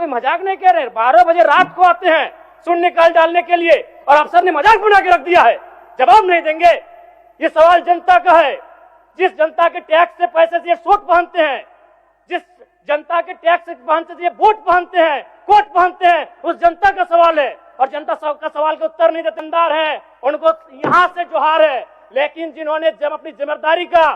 कोई मजाक नहीं कह रहे। 12 बजे रात को आते हैं शून्य निकाल डालने के लिए और अफसर ने मजाक बना के रख दिया है, जवाब नहीं देंगे। ये सवाल जनता का है, जिस जनता के टैक्स से पैसे से ये सूट पहनते हैं, जिस जनता के टैक्स पहनते से ये बूट पहनते हैं, कोट पहनते हैं, उस जनता का सवाल है और जनता का सवाल का उत्तर नहीं देतेदार है, उनको यहां से जोहार है। लेकिन जिन्होंने जब अपनी जिम्मेदारी का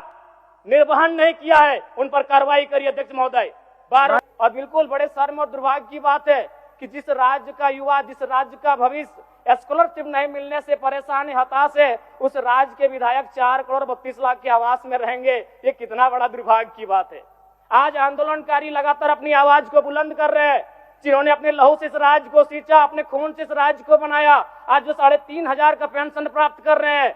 निर्वहन नहीं किया है उन पर कार्रवाई करिए अध्यक्ष महोदय। और बिल्कुल बड़े शर्म और दुर्भाग्य की बात है कि जिस राज्य का युवा, जिस राज्य का भविष्य स्कॉलरशिप नहीं मिलने से परेशान है, हताश है, उस राज्य के विधायक 4 करोड़ 32 लाख के आवास में रहेंगे। ये कितना बड़ा दुर्भाग्य की बात है। आज आंदोलनकारी लगातार अपनी आवाज को बुलंद कर रहे हैं, जिन्होंने अपने लहू से इस राज्य को सींचा, अपने खून से इस राज्य को बनाया, आज जो 3,500 का पेंशन प्राप्त कर रहे हैं।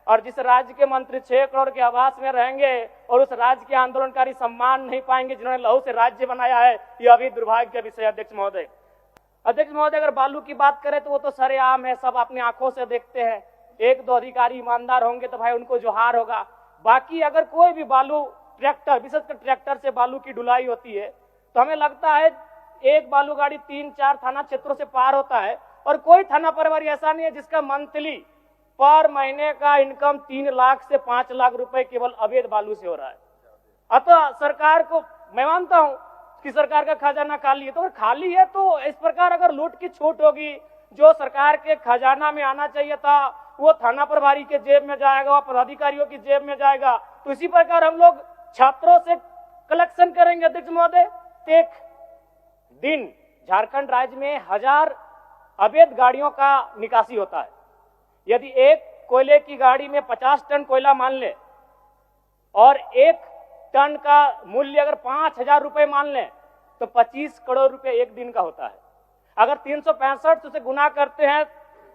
और जिस राज्य के मंत्री 6 करोड़ के आवास में रहेंगे और उस राज्य के आंदोलनकारी सम्मान नहीं पाएंगे जिन्होंने लहू से राज्य बनाया है, यह अभी दुर्भाग्य का विषय। अध्यक्ष महोदय, अगर बालू की बात करें तो वो तो सरेआम है, सब अपनी आंखों से देखते हैं। 1-2 अधिकारी ईमानदार होंगे तो भाई उनको जोहार होगा। बाकी अगर कोई भी बालू ट्रैक्टर, विशेषकर ट्रैक्टर से बालू की ढुलाई होती है तो हमें लगता है एक बालू गाड़ी 3-4 थाना क्षेत्रों से पार होता है और कोई थाना प्रभारी ऐसा नहीं है जिसका मंथली पर महीने का इनकम 3 लाख से 5 लाख रुपए केवल अवैध बालू से हो रहा है। अतः सरकार को मैं मानता हूं कि सरकार का खजाना खाली है, तो अगर खाली है तो इस प्रकार अगर लूट की छूट होगी, जो सरकार के खजाना में आना चाहिए था वो थाना प्रभारी के जेब में जाएगा, वो पदाधिकारियों की जेब में जाएगा। तो इसी प्रकार हम लोग छात्रों से कलेक्शन करेंगे। अध्यक्ष महोदय, एक दिन झारखंड राज्य में 1000 अवैध गाड़ियों का निकासी होता है। यदि एक कोयले की गाड़ी में 50 टन कोयला मान ले और 1 टन का मूल्य अगर 5,000 रुपए मान लें तो 25 करोड़ रुपए एक दिन का होता है। अगर 365 से गुना करते हैं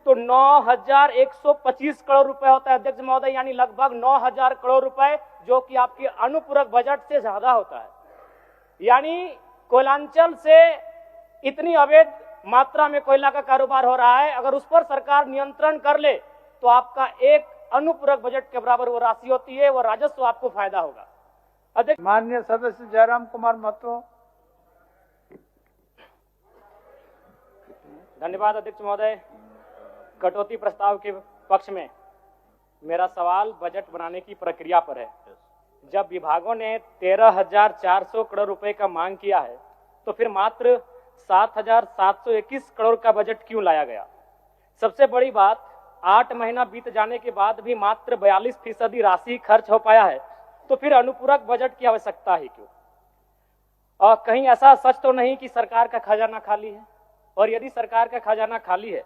तो 9,125 करोड़ रुपए होता है अध्यक्ष महोदय, यानी लगभग 9,000 करोड़ रुपए, जो कि आपके अनुपूरक बजट से ज्यादा होता है। यानी कोयलांचल से इतनी अवैध मात्रा में कोयला का कारोबार हो रहा है, अगर उस पर सरकार नियंत्रण कर ले तो आपका एक अनुपूरक बजट के बराबर वो राशि होती है, वो राजस्व आपको फायदा होगा। अध्यक्ष, माननीय सदस्य जयराम कुमार महतो। धन्यवाद अध्यक्ष महोदय। कटौती प्रस्ताव के पक्ष में मेरा सवाल बजट बनाने की प्रक्रिया पर है। जब विभागों ने 13,400 करोड़ रुपए का मांग किया है तो फिर मात्र 7,721 करोड़ का बजट क्यों लाया गया? सबसे बड़ी बात, 8 महीना बीत जाने के बाद भी मात्र 42% राशि खर्च हो पाया है, तो फिर अनुपूरक बजट की आवश्यकता ही क्यों? और कहीं ऐसा सच तो नहीं कि सरकार का खजाना खाली है? और यदि सरकार का खजाना खाली है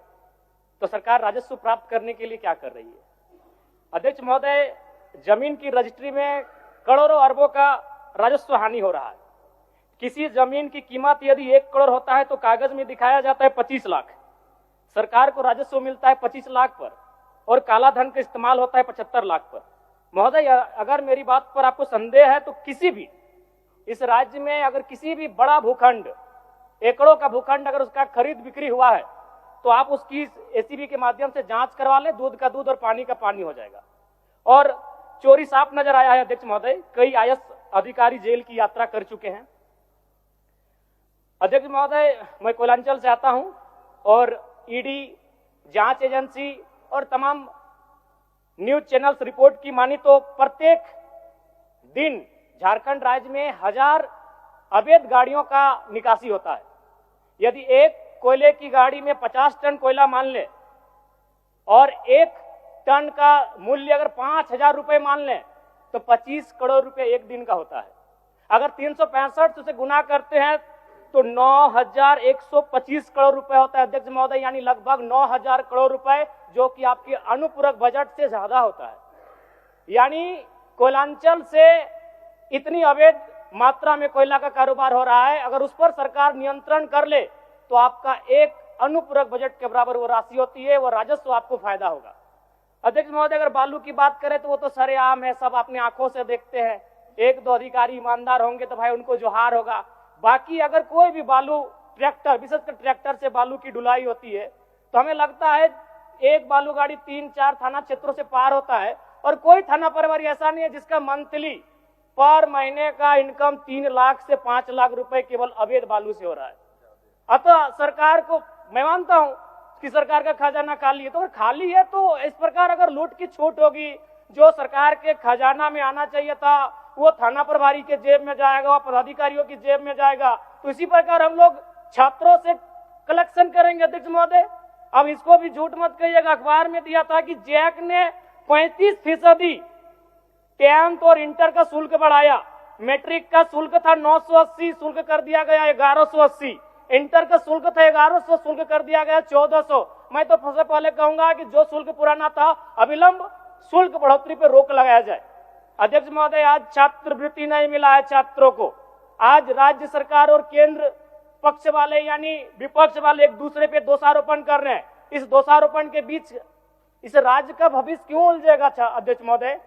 तो सरकार राजस्व प्राप्त करने के लिए क्या कर रही है? अध्यक्ष महोदय, जमीन की रजिस्ट्री में करोड़ों अरबों का राजस्व हानि हो रहा है। किसी जमीन की कीमत यदि 1 करोड़ होता है तो कागज में दिखाया जाता है 25 लाख। सरकार को राजस्व मिलता है 25 लाख पर और काला धन का इस्तेमाल होता है 75 लाख पर। महोदय, अगर मेरी बात पर आपको संदेह है तो किसी भी इस राज्य में अगर किसी भी बड़ा भूखंड, एकड़ों का भूखंड अगर उसका खरीद बिक्री हुआ है तो आप उसकी एसीबी के माध्यम से जांच करवा लें, दूध का दूध और पानी का पानी हो जाएगा। और चोरी साफ नजर आया है अध्यक्ष महोदय, कई आईएएस अधिकारी जेल की यात्रा कर चुके हैं। अध्यक्ष महोदय, मैं कोयलांचल से आता हूं और ईडी, जांच एजेंसी और तमाम न्यूज चैनल्स रिपोर्ट की मानी तो प्रत्येक दिन झारखंड राज्य में 1000 अवैध गाड़ियों का निकासी होता है। यदि एक कोयले की गाड़ी में 50 टन कोयला मान ले और 1 टन का मूल्य अगर 5,000 रुपए मान लें तो 25 करोड़ रुपए एक दिन का होता है। अगर 365 से गुना करते हैं तो 9,125 करोड़ रुपए होता है अध्यक्ष महोदय, यानी लगभग 9,000 करोड़ रुपए, जो कि आपके अनुपूरक बजट से ज्यादा होता है। यानी कोयलांचल से इतनी अवैध मात्रा में कोयला का कारोबार हो रहा है, अगर उस पर सरकार नियंत्रण कर ले तो आपका एक अनुपूरक बजट के बराबर वो राशि होती है, वो राजस्व आपको फायदा होगा। अध्यक्ष महोदय, अगर बालू की बात करें तो वो तो सरेआम है, सब अपनी आंखों से देखते हैं। 1-2 अधिकारी ईमानदार होंगे तो भाई उनको जोहार होगा। बाकी अगर कोई भी बालू ट्रैक्टर, विशेषकर ट्रैक्टर से बालू की ढुलाई होती है तो हमें लगता है एक बालू गाड़ी 3-4 थाना क्षेत्रों से पार होता है और कोई थाना प्रभारी ऐसा नहीं है जिसका मंथली पर महीने का इनकम 3 लाख से 5 लाख रुपए केवल अवैध बालू से हो रहा है। अतः सरकार को मैं मानता हूं कि सरकार का खजाना खाली है, तो अगर खाली है तो इस प्रकार अगर लूट की छूट होगी, जो सरकार के खजाना में आना चाहिए था वो थाना प्रभारी के जेब में जाएगा, पदाधिकारियों की जेब में जाएगा। तो इसी प्रकार हम लोग छात्रों से कलेक्शन करेंगे। अध्यक्ष महोदय, अब इसको भी झूठ मत कहिएगा, अखबार में दिया था कि जैक ने 35% 10th और इंटर का शुल्क बढ़ाया। मैट्रिक का शुल्क था 980, शुल्क कर दिया गया 1180। इंटर का शुल्क था 1100, शुल्क कर दिया गया 1400। मैं तो सबसे पहले कहूंगा कि जो शुल्क पुराना था अविलंब शुल्क बढ़ोतरी पर रोक लगाया जाए। अध्यक्ष महोदय, आज छात्रवृत्ति नहीं मिला है छात्रों को। आज राज्य सरकार और केंद्र पक्ष वाले यानी विपक्ष वाले एक दूसरे पे दोषारोपण कर रहे हैं। इस दोषारोपण के बीच इस राज्य का भविष्य क्यों उलझेगा? अध्यक्ष महोदय,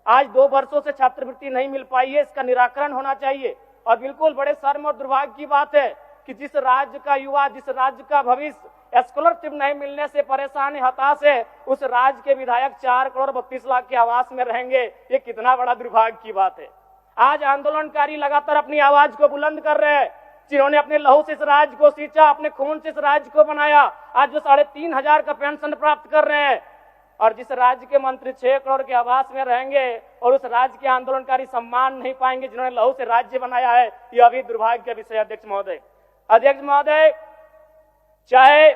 आज 2 वर्षों से छात्रवृत्ति नहीं मिल पाई है, इसका निराकरण होना चाहिए। और बिल्कुल बड़े शर्म और दुर्भाग्य की बात है कि जिस राज्य का युवा, जिस राज्य का भविष्य स्कॉलरशिप नहीं मिलने से परेशान है, हताश है, उस राज्य के विधायक 4 करोड़ 32 लाख के आवास में रहेंगे। ये कितना बड़ा दुर्भाग्य की बात है। आज आंदोलनकारी लगातार अपनी आवाज को बुलंद कर रहे हैं, जिन्होंने अपने लहू से इस राज्य को सींचा, अपने खून से इस राज्य को बनाया। आज वो 3,500 का पेंशन प्राप्त कर रहे हैं, और जिस राज्य के मंत्री 6 करोड़ के आवास में रहेंगे और उस राज्य के आंदोलनकारी सम्मान नहीं पाएंगे जिन्होंने लहू से राज्य बनाया है, यह अभी दुर्भाग्य का विषय। अध्यक्ष महोदय, चाहे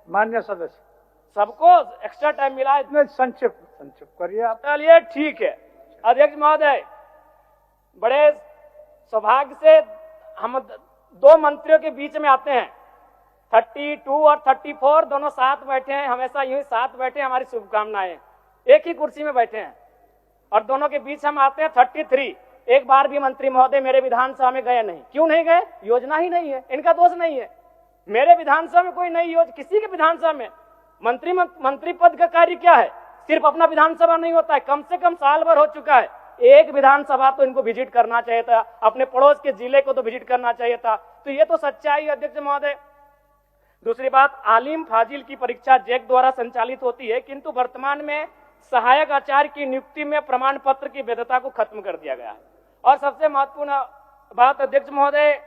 मान्य सदस्य सबको एक्स्ट्रा टाइम मिला है, संक्षिप्त करिए आप। चलिए ठीक है। अध्यक्ष महोदय, बड़े सौभाग्य से हम 2 मंत्रियों के बीच में आते हैं। 32 और 34 दोनों साथ बैठे हैं, हमेशा यूं ही साथ बैठे हैं, हमारी शुभकामनाएं। एक ही कुर्सी में बैठे हैं और दोनों के बीच हम आते हैं 33। एक बार भी मंत्री महोदय मेरे विधानसभा में गए नहीं। क्यों नहीं गए? योजना ही नहीं है, इनका दोष नहीं है। मेरे विधानसभा में कोई नई योजना, किसी के विधानसभा में मंत्री पद का कार्य क्या है? सिर्फ अपना विधानसभा नहीं होता है, कम से कम साल भर हो चुका है। एक विधानसभा तो इनको विजिट करना चाहिए था, अपने पड़ोस के जिले को तो विजिट करना चाहिए था। तो ये तो सच्चाई है। अध्यक्ष महोदय, दूसरी बात, आलिम फाजिल की परीक्षा जैक द्वारा संचालित होती है, किंतु वर्तमान में सहायक आचार्य की नियुक्ति में प्रमाण पत्र की वैधता को खत्म कर दिया गया है। और सबसे महत्वपूर्ण बात अध्यक्ष महोदय,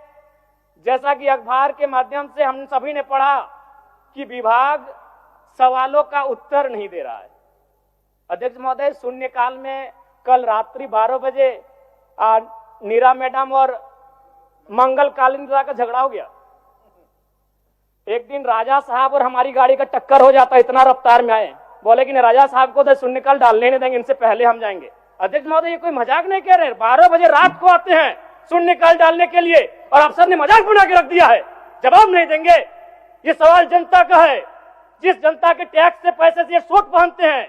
जैसा कि अखबार के माध्यम से हम सभी ने पढ़ा कि विभाग सवालों का उत्तर नहीं दे रहा है। अध्यक्ष महोदय, शून्यकाल में कल रात्रि 12 बजे नीरा मैडम और मंगल कालिंद्रा का झगड़ा हो गया। एक दिन राजा साहब और हमारी गाड़ी का टक्कर हो जाता, इतना रफ्तार में आए, बोले कि राजा साहब को तो शून्यकाल डालने नहीं देंगे, इनसे पहले हम जाएंगे। अध्यक्ष महोदय, ये कोई मजाक नहीं कह रहे। 12 बजे रात को आते हैं शून्यकाल डालने के लिए और अफसर ने मजाक बना के रख दिया है, जवाब नहीं देंगे। ये सवाल जनता का है, जिस जनता के टैक्स से पैसे से ये सूट पहनते हैं,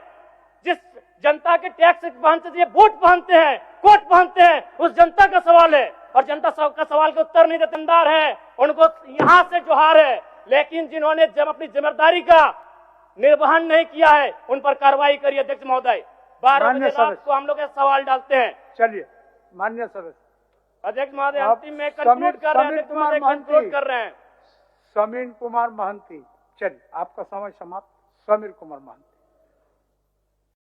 जिस जनता के टैक्स से पहनते से ये बूट पहनते हैं, कोट पहनते हैं, उस जनता का सवाल है। और जनता का सवाल के उत्तर नहीं देते है, उनको यहां से जोहार है। लेकिन जिन्होंने जब अपनी जिम्मेदारी का निर्वहन नहीं किया है, उन पर कार्रवाई करिए। अध्यक्ष महोदय, 12 बजे रात को हम लोग सवाल डालते हैं। चलिए मान्य सदस्य। अध्यक्ष महोदय, अंतिम में कंक्लूड कर रहे हैं। समीर कुमार महंती, चलिए आपका समय समाप्त। समीर कुमार महंती।